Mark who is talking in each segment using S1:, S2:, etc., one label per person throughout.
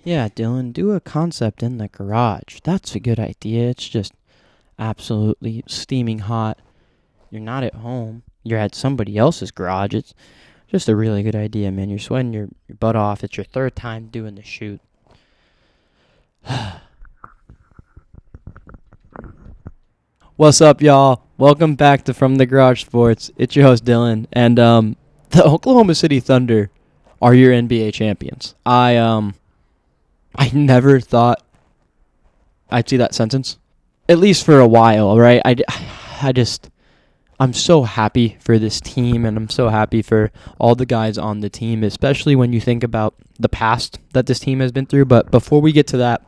S1: Yeah, Dylan, do a concept in the garage. That's a good idea. It's just absolutely steaming hot. You're not at home. You're at somebody else's garage. It's just a really good idea, man. You're sweating your butt off. It's your third time doing the shoot. What's up, y'all? Welcome back to From the Garage Sports. It's your host, Dylan. And the Oklahoma City Thunder are your NBA champions. I never thought I'd see that sentence, at least for a while, right? I'm so happy for this team, and I'm so happy for all the guys on the team, especially when you think about the past that this team has been through. But before we get to that,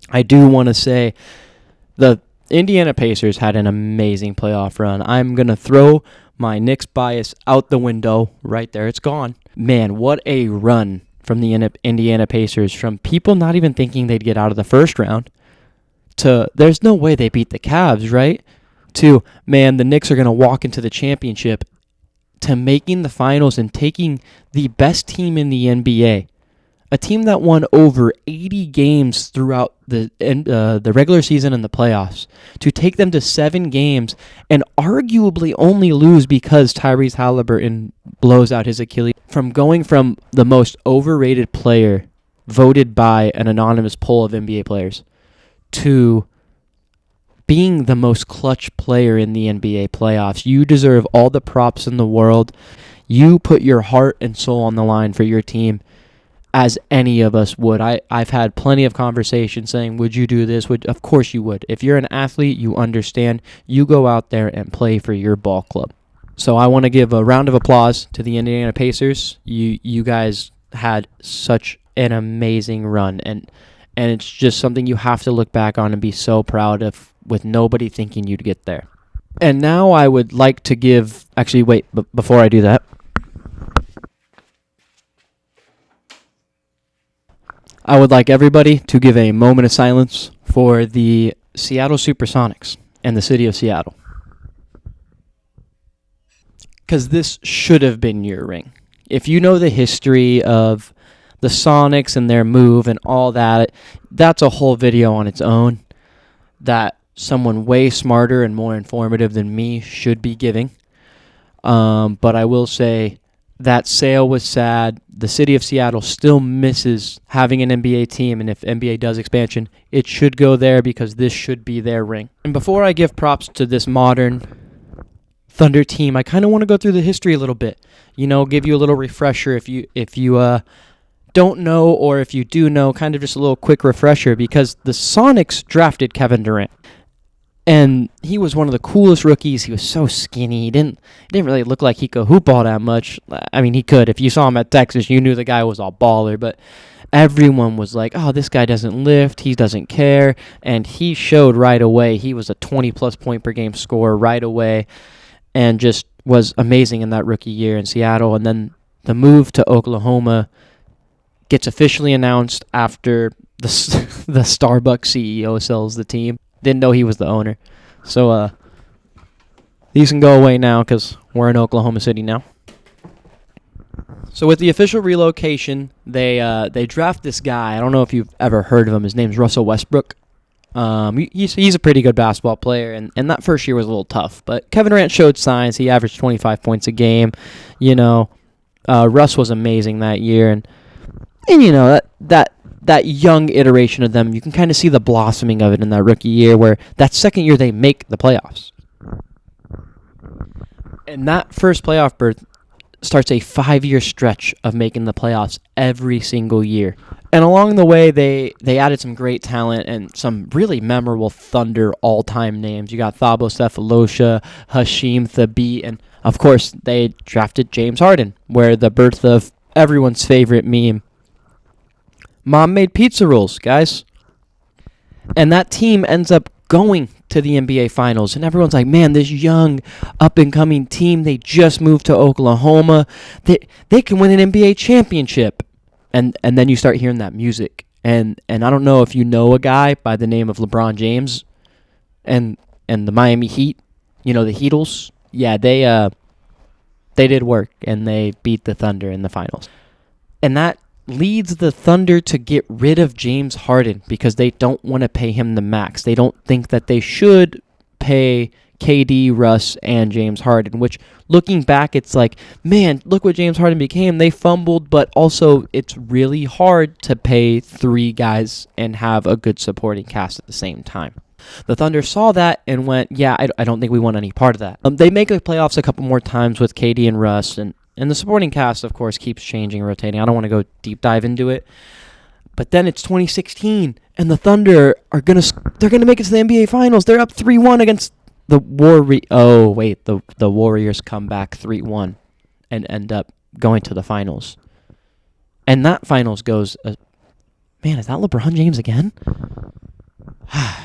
S1: I do want to say the Indiana Pacers had an amazing playoff run. I'm going to throw my Knicks bias out the window right there. It's gone. Man, what a run from the Indiana Pacers, from people not even thinking they'd get out of the first round to there's no way they beat the Cavs, right? To, man, the Knicks are going to walk into the championship, to making the finals and taking the best team in the NBA, a team that won over 80 games throughout the regular season and the playoffs, to take them to 7 games and arguably only lose because Tyrese Halliburton blows out his Achilles. From going from the most overrated player voted by an anonymous poll of NBA players to being the most clutch player in the NBA playoffs. You deserve all the props in the world. You put your heart and soul on the line for your team, as any of us would. I've had plenty of conversations saying, would you do this? Of course you would. If you're an athlete, you understand. You go out there and play for your ball club. So I want to give a round of applause to the Indiana Pacers. You guys had such an amazing run, and it's just something you have to look back on and be so proud of, with nobody thinking you'd get there. And now I would like to give... Actually, wait, before I do that, I would like everybody to give a moment of silence for the Seattle Supersonics and the city of Seattle. Because this should have been your ring. If you know the history of the Sonics and their move and all that, that's a whole video on its own that someone way smarter and more informative than me should be giving. But I will say that sale was sad. The city of Seattle still misses having an NBA team, and if NBA does expansion, it should go there because this should be their ring. And before I give props to this modern Thunder team, I kind of want to go through the history a little bit. Give you a little refresher if you don't know, or if you do know, kind of just a little quick refresher, because the Sonics drafted Kevin Durant. And he was one of the coolest rookies. He was so skinny. He didn't really look like he could hoop all that much. I mean, he could. If you saw him at Texas, you knew the guy was a baller. But everyone was like, oh, this guy doesn't lift. He doesn't care. And he showed right away. He was a 20-plus point per game scorer right away, and just was amazing in that rookie year in Seattle. And then the move to Oklahoma gets officially announced after the Starbucks CEO sells the team. Didn't know he was the owner. So these can go away now because we're in Oklahoma City now. So with the official relocation, they draft this guy. I don't know if you've ever heard of him. His name's Russell Westbrook. He's a pretty good basketball player, and that first year was a little tough. But Kevin Durant showed signs. He averaged 25 points a game. Russ was amazing that year, and that young iteration of them, you can kind of see the blossoming of it in that rookie year, where that second year they make the playoffs. And that first playoff berth starts a 5-year stretch of making the playoffs every single year. And along the way, they added some great talent and some really memorable Thunder all-time names. You got Thabo Sefolosha, Hasheem Thabeet, and of course, they drafted James Harden, where the birth of everyone's favorite meme, Mom made pizza rolls, guys. And that team ends up going to the NBA Finals. And everyone's like, man, this young, up-and-coming team, they just moved to Oklahoma. They can win an NBA championship. And then you start hearing that music. And I don't know if you know a guy by the name of LeBron James and the Miami Heat, the Heatles. Yeah, they did work, and they beat the Thunder in the finals. And that leads the Thunder to get rid of James Harden because they don't want to pay him the max. They don't think that they should pay KD, Russ, and James Harden, which looking back, it's like, man, look what James Harden became. They fumbled, but also it's really hard to pay 3 guys and have a good supporting cast at the same time. The Thunder saw that and went, yeah, I don't think we want any part of that. They make the playoffs a couple more times with KD and Russ, and the supporting cast, of course, keeps changing and rotating. I don't want to go deep dive into it. But then it's 2016, and the Thunder they're gonna make it to the NBA Finals. They're up 3-1 against the Warriors. Oh wait, the Warriors come back 3-1 and end up going to the Finals. And that Finals goes, man, is that LeBron James again?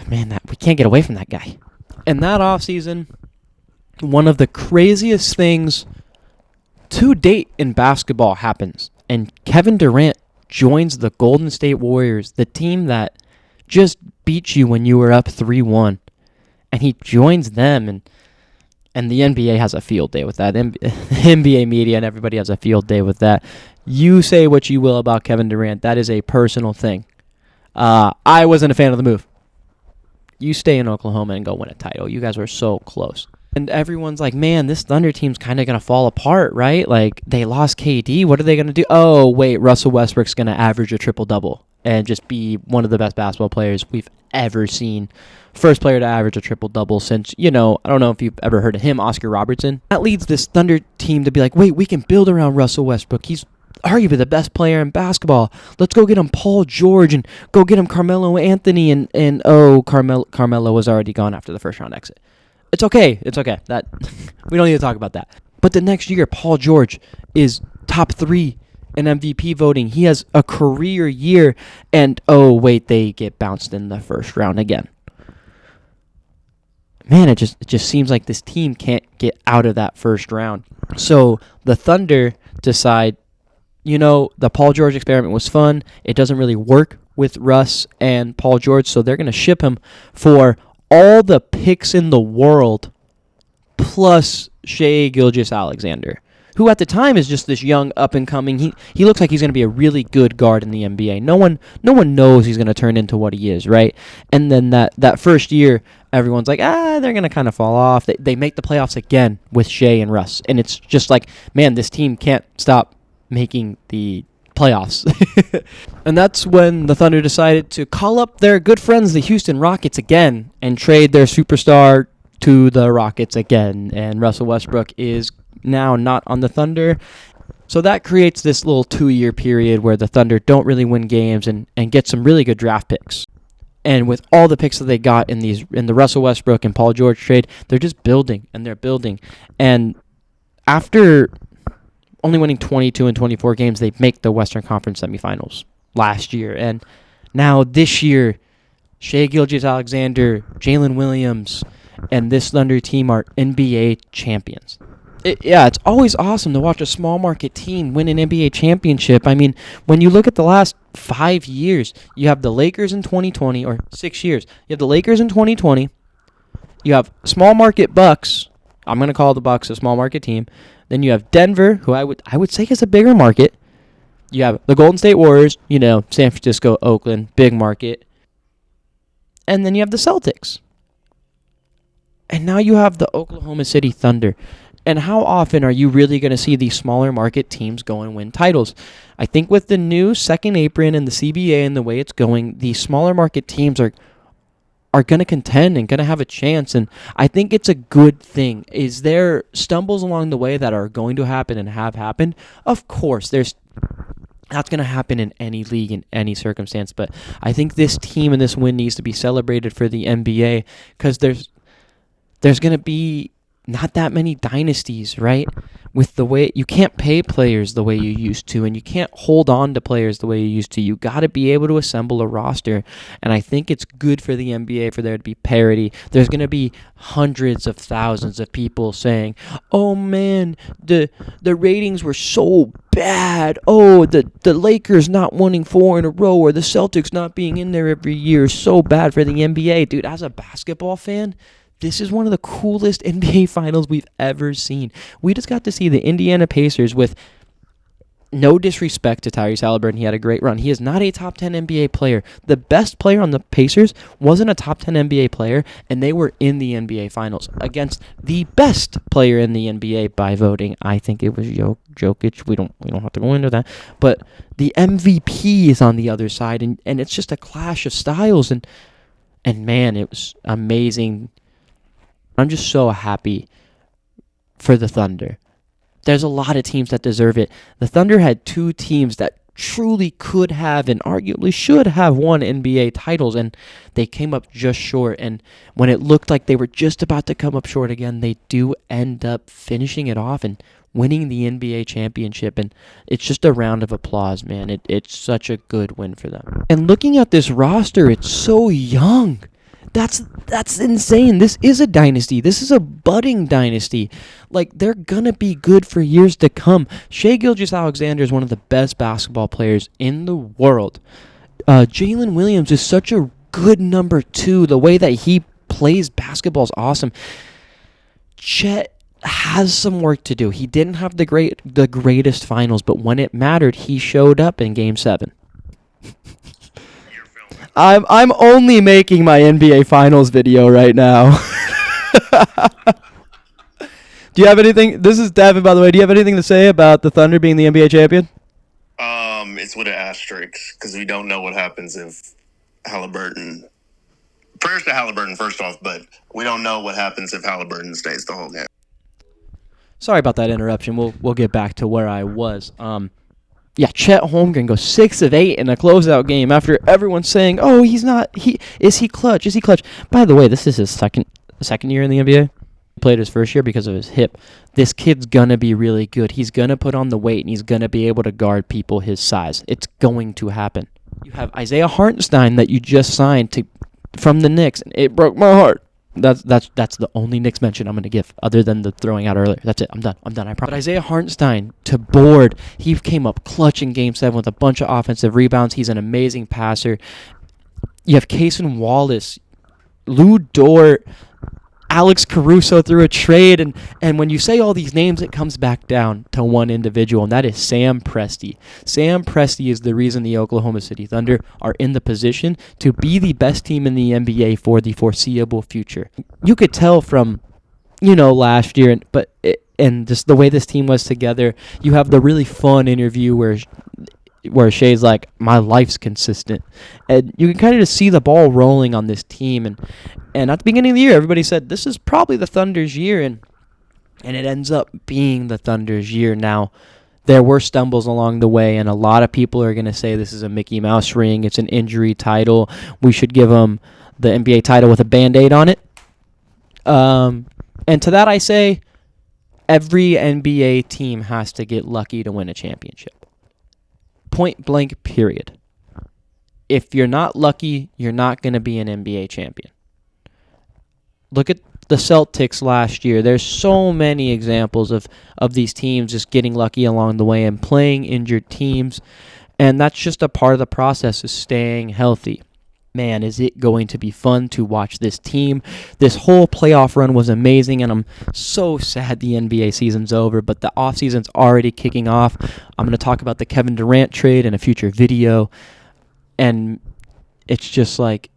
S1: Man, we can't get away from that guy. And that offseason, one of the craziest things to date in basketball happens, and Kevin Durant joins the Golden State Warriors, the team that just beat you when you were up 3-1. And he joins them, and the NBA has a field day with that. The NBA media and everybody has a field day with that. You say what you will about Kevin Durant. That is a personal thing. I wasn't a fan of the move. You stay in Oklahoma and go win a title. You guys were so close. And everyone's like, man, this Thunder team's kind of going to fall apart, right? Like, they lost KD. What are they going to do? Oh, wait, Russell Westbrook's going to average a triple-double and just be one of the best basketball players we've ever seen. First player to average a triple-double since, I don't know if you've ever heard of him, Oscar Robertson. That leads this Thunder team to be like, wait, we can build around Russell Westbrook. He's arguably the best player in basketball. Let's go get him Paul George and go get him Carmelo Anthony. And Carmelo was already gone after the first-round exit. It's okay. That we don't need to talk about that. But the next year, Paul George is top 3 in MVP voting. He has a career year, and they get bounced in the first round again. Man, it just seems like this team can't get out of that first round. So the Thunder decide, the Paul George experiment was fun. It doesn't really work with Russ and Paul George, so they're going to ship him for all the picks in the world, plus Shai Gilgeous-Alexander, who at the time is just this young up-and-coming. He looks like he's going to be a really good guard in the NBA. No one knows he's going to turn into what he is, right? And then that first year, everyone's like, they're going to kind of fall off. They make the playoffs again with Shai and Russ, and it's just like, man, this team can't stop making the playoffs. And that's when the Thunder decided to call up their good friends, the Houston Rockets, again and trade their superstar to the Rockets again. And Russell Westbrook is now not on the Thunder. So that creates this little 2-year period where the Thunder don't really win games and get some really good draft picks. And with all the picks that they got in the Russell Westbrook and Paul George trade, they're just building and they're building. And after only winning 22 and 24 games, they make the Western Conference semifinals last year. And now this year, Shai Gilgeous-Alexander, Jalen Williams, and this Thunder team are NBA champions. It's always awesome to watch a small market team win an NBA championship. I mean, when you look at the last 5 years, you have the Lakers in 2020, or 6 years. You have the Lakers in 2020. You have small market Bucks. I'm going to call the Bucks a small market team. Then you have Denver, who I would say is a bigger market. You have the Golden State Warriors, San Francisco, Oakland, big market. And then you have the Celtics. And now you have the Oklahoma City Thunder. And how often are you really going to see these smaller market teams go and win titles? I think with the new second apron and the CBA and the way it's going, these smaller market teams are going to contend and going to have a chance, and I think it's a good thing. Is there stumbles along the way that are going to happen and have happened? Of course, that's going to happen in any league, in any circumstance, but I think this team and this win needs to be celebrated for the NBA because there's going to be not that many dynasties, right? With the way you can't pay players the way you used to, and you can't hold on to players the way you used to. You got to be able to assemble a roster, and I think it's good for the NBA for there to be parity. There's going to be hundreds of thousands of people saying, "Oh man, the ratings were so bad. Oh, the Lakers not winning 4 in a row, or the Celtics not being in there every year is so bad for the NBA." Dude, as a basketball fan, this is one of the coolest NBA finals we've ever seen. We just got to see the Indiana Pacers with no disrespect to Tyrese Halliburton. He had a great run. He is not a top 10 NBA player. The best player on the Pacers wasn't a top 10 NBA player, and they were in the NBA Finals against the best player in the NBA by voting. I think it was Jokic. We don't have to go into that. But the MVP is on the other side, and it's just a clash of styles. And man, it was amazing. I'm just so happy for the Thunder. There's a lot of teams that deserve it. The Thunder had two teams that truly could have and arguably should have won NBA titles, and they came up just short. And when it looked like they were just about to come up short again, they do end up finishing it off and winning the NBA championship. And it's just a round of applause, man. It's such a good win for them. And looking at this roster, it's so young. That's insane. This is a dynasty. This is a budding dynasty. Like, they're going to be good for years to come. Shai Gilgeous-Alexander is one of the best basketball players in the world. Jalen Williams is such a good number 2. The way that he plays basketball is awesome. Chet has some work to do. He didn't have the greatest finals, but when it mattered, he showed up in Game 7. I'm only making my NBA Finals video right now. Do you have anything? This is Devin, by the way. Do you have anything to say about the Thunder being the NBA champion?
S2: It's with an asterisk because we don't know what happens if Halliburton. Prayers to Halliburton first off, but we don't know what happens if Halliburton stays the whole game.
S1: Sorry about that interruption. We'll get back to where I was. Yeah, Chet Holmgren goes 6 of 8 in a closeout game after everyone's saying, "Oh, he's not. Is he clutch? Is he clutch?" By the way, this is his second year in the NBA. He played his first year because of his hip. This kid's gonna be really good. He's gonna put on the weight and he's gonna be able to guard people his size. It's going to happen. You have Isaiah Hartenstein that you just signed from the Knicks, and it broke my heart. That's the only Knicks mention I'm going to give, other than the throwing out earlier. That's it. I'm done. I promise. But Isaiah Hartenstein to board. He came up clutch in Game 7 with a bunch of offensive rebounds. He's an amazing passer. You have Cason Wallace, Lou Dort, Alex Caruso through a trade. And when you say all these names, it comes back down to one individual, and that is Sam Presti. Sam Presti is the reason the Oklahoma City Thunder are in the position to be the best team in the NBA for the foreseeable future. You could tell from, last year, and just the way this team was together. You have the really fun interview where Shai's like, "My life's consistent." And you can kind of just see the ball rolling on this team. And at the beginning of the year, everybody said, this is probably the Thunder's year. And it ends up being the Thunder's year. Now, there were stumbles along the way, and a lot of people are going to say this is a Mickey Mouse ring. It's an injury title. We should give them the NBA title with a Band-Aid on it. And to that I say, every NBA team has to get lucky to win a championship. Point blank, period. If you're not lucky, you're not going to be an NBA champion. Look at the Celtics last year. There's so many examples of these teams just getting lucky along the way and playing injured teams. And that's just a part of the process of staying healthy. Man, is it going to be fun to watch this team. This whole playoff run was amazing, and I'm so sad the NBA season's over, but the offseason's already kicking off. I'm going to talk about the Kevin Durant trade in a future video, and it's just like,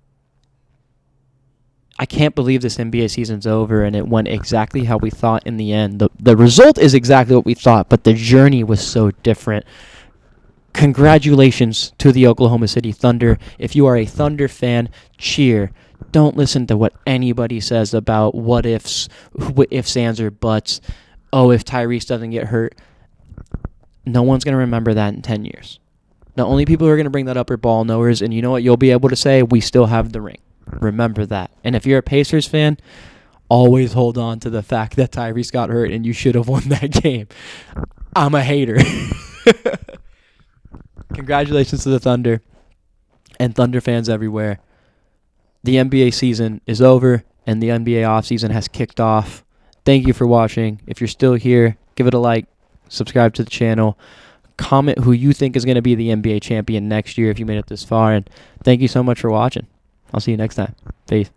S1: I can't believe this NBA season's over, and it went exactly how we thought in the end. The result is exactly what we thought, but the journey was so different. Congratulations to the Oklahoma City Thunder. If you are a Thunder fan, cheer. Don't listen to what anybody says about what ifs, ands, or buts. Oh, if Tyrese doesn't get hurt. No one's going to remember that in 10 years. The only people who are going to bring that up are ball knowers, and you know what you'll be able to say? We still have the ring. Remember that. And if you're a Pacers fan, always hold on to the fact that Tyrese got hurt and you should have won that game. I'm a hater. Congratulations to the Thunder and Thunder fans everywhere. The NBA season is over and the NBA offseason has kicked off. Thank you for watching. If you're still here, give it a like, subscribe to the channel, comment who you think is going to be the NBA champion next year if you made it this far, and thank you so much for watching. I'll see you next time. Peace.